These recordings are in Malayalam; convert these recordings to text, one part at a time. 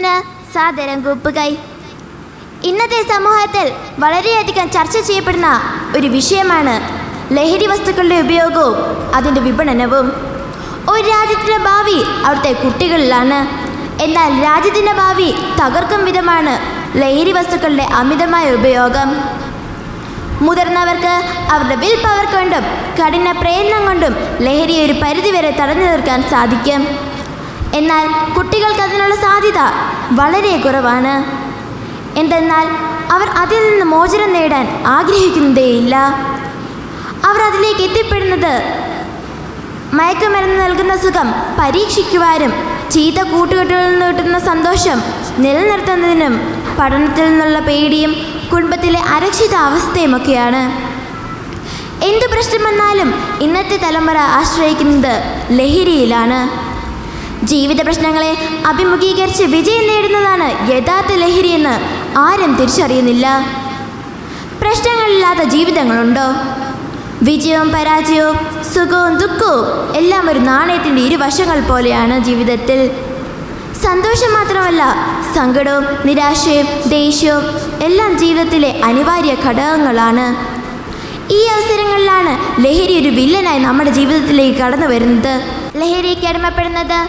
ക്വിസിന് സാദരം കൂപ്പുകൈ. ഇന്നത്തെ സമൂഹത്തിൽ വളരെയധികം ചർച്ച ചെയ്യപ്പെടുന്ന ഒരു വിഷയമാണ് ലഹരി വസ്തുക്കളുടെ ഉപയോഗവും അതിൻ്റെ വിപണനവും. ഒരു രാജ്യത്തിൻ്റെ ഭാവി അവിടുത്തെ കുട്ടികളിലാണ്. എന്നാൽ രാജ്യത്തിൻ്റെ ഭാവി തകർക്കും വിധമാണ് ലഹരി വസ്തുക്കളുടെ അമിതമായ ഉപയോഗം. മുതിർന്നവർക്ക് അവരുടെ വിൽ പവർ കൊണ്ടും കഠിന പ്രയത്നം കൊണ്ടും ലഹരി ഒരു പരിധിവരെ തടഞ്ഞു നിർത്താൻ സാധിക്കും. എന്നാൽ കുട്ടികൾക്ക് അതിനുള്ള സാധ്യത വളരെ കുറവാണ്. എന്തെന്നാൽ അവർ അതിൽ നിന്ന് മോചനം നേടാൻ ആഗ്രഹിക്കുന്നതേയില്ല. അവർ അതിലേക്ക് എത്തിപ്പെടുന്നത് മയക്കുമരുന്ന് നൽകുന്ന സുഖം പരീക്ഷിക്കുവാനും ചീത്ത കൂട്ടുകെട്ടുകളിൽ നിന്ന് കിട്ടുന്ന സന്തോഷം നിലനിർത്തുന്നതിനും പഠനത്തിൽ നിന്നുള്ള പേടിയും കുടുംബത്തിലെ അരക്ഷിതാവസ്ഥയുമൊക്കെയാണ്. എന്തു പ്രശ്നം വന്നാലും ഇന്നത്തെ തലമുറ ആശ്രയിക്കുന്നത് ലഹരിയിലാണ്. ജീവിത പ്രശ്നങ്ങളെ അഭിമുഖീകരിച്ച് വിജയം നേടുന്നതാണ് യഥാർത്ഥ ലഹരിയെന്ന് ആരും തിരിച്ചറിയുന്നില്ല. പ്രശ്നങ്ങളില്ലാത്ത ജീവിതങ്ങളുണ്ടോ? വിജയവും പരാജയവും സുഖവും ദുഃഖവും എല്ലാം ഒരു നാണയത്തിൻ്റെ ഇരുവശങ്ങൾ പോലെയാണ് ജീവിതത്തിൽ. സന്തോഷം മാത്രമല്ല, സങ്കടവും നിരാശയും ദേഷ്യവും എല്ലാം ജീവിതത്തിലെ അനിവാര്യ ഘടകങ്ങളാണ്. ഈ അവസരങ്ങളിലാണ് ലഹരി ഒരു വില്ലനായി നമ്മുടെ ജീവിതത്തിലേക്ക് കടന്നു വരുന്നത്. ലഹരിക്ക് അടിമപ്പെടുന്നത്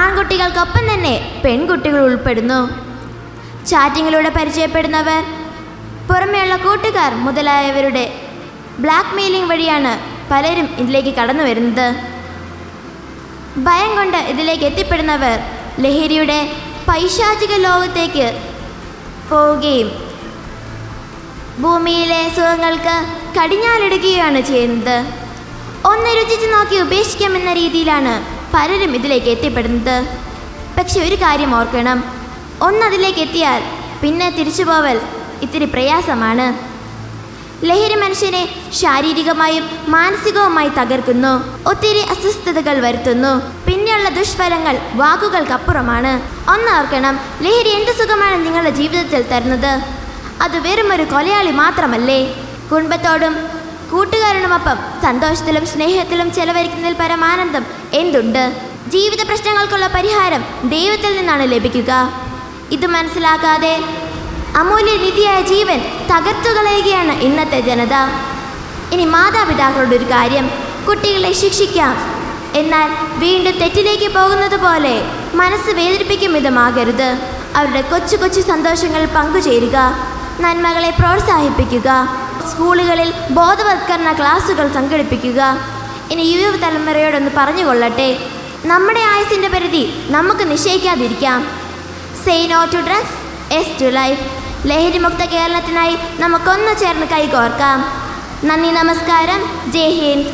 ആൺകുട്ടികൾക്കൊപ്പം തന്നെ പെൺകുട്ടികൾ ഉൾപ്പെടുന്നു. ചാറ്റിങ്ങിലൂടെ പരിചയപ്പെടുന്നവർ, പുറമെയുള്ള കൂട്ടുകാർ മുതലായവരുടെ ബ്ലാക്ക് മെയിലിംഗ് വഴിയാണ് പലരും ഇതിലേക്ക് കടന്നു വരുന്നത്. ഭയം കൊണ്ട് ഇതിലേക്ക് എത്തിപ്പെടുന്നവർ ലഹരിയുടെ പൈശാചിക ലോകത്തേക്ക് പോവുകയും ഭൂമിയിലെ സുഖങ്ങൾക്ക് കടിഞ്ഞാലിടുകയാണ് ചെയ്യുന്നത്. ഒന്ന് രുചിച്ച് നോക്കി ഉപേക്ഷിക്കാമെന്ന രീതിയിലാണ് പലരും ഇതിലേക്ക് എത്തിപ്പെടുന്നത്. പക്ഷെ ഒരു കാര്യം ഓർക്കണം, ഒന്നതിലേക്ക് എത്തിയാൽ പിന്നെ തിരിച്ചു പോവൽ ഇത്തിരി പ്രയാസമാണ്. ലഹരി മനുഷ്യനെ ശാരീരികമായും മാനസികവുമായി തകർക്കുന്നു, ഒത്തിരി അസ്വസ്ഥതകൾ വരുത്തുന്നു. പിന്നെയുള്ള ദുഷ്ഫലങ്ങൾ വാക്കുകൾക്കപ്പുറമാണ്. ഒന്നോർക്കണം, ലഹരി എന്ത് സുഖമാണ് നിങ്ങളുടെ ജീവിതത്തിൽ തരുന്നത്? അത് വെറും ഒരു കൊലയാളി മാത്രമല്ലേ. കുടുംബത്തോടും കൂട്ടുകാരനുമൊപ്പം സന്തോഷത്തിലും സ്നേഹത്തിലും ചെലവഴിക്കുന്നതിൽ പരമാനന്ദം എന്തുണ്ട്? ജീവിത പ്രശ്നങ്ങൾക്കുള്ള പരിഹാരം ദൈവത്തിൽ നിന്നാണ് ലഭിക്കുക. ഇത് മനസ്സിലാക്കാതെ അമൂല്യനിധിയായ ജീവൻ തകർത്തുകളയുകയാണ് ഇന്നത്തെ ജനത. ഇനി മാതാപിതാക്കളുടെ ഒരു കാര്യം, കുട്ടികളെ ശിക്ഷിക്കാം, എന്നാൽ വീണ്ടും തെറ്റിലേക്ക് പോകുന്നത് പോലെ മനസ്സ് വേദനിപ്പിക്കും വിധമാകരുത്. അവരുടെ കൊച്ചു കൊച്ചു സന്തോഷങ്ങൾ പങ്കുചേരുക, നന്മകളെ പ്രോത്സാഹിപ്പിക്കുക, സ്കൂളുകളിൽ ബോധവൽക്കരണ ക്ലാസുകൾ സംഘടിപ്പിക്കുക. ഇനി യുവതലമുറയോടൊന്ന് പറഞ്ഞുകൊള്ളട്ടെ, നമ്മുടെ ആയുസിൻ്റെ പരിധി നമുക്ക് നിശ്ചയിക്കാതിരിക്കാം. Say no to drugs, yes to life. ലഹരിമുക്ത കേരളത്തിനായി നമുക്കൊന്നു ചേർന്ന് കൈകോർക്കാം. നന്ദി, നമസ്കാരം, ജയ് ഹിന്ദ്.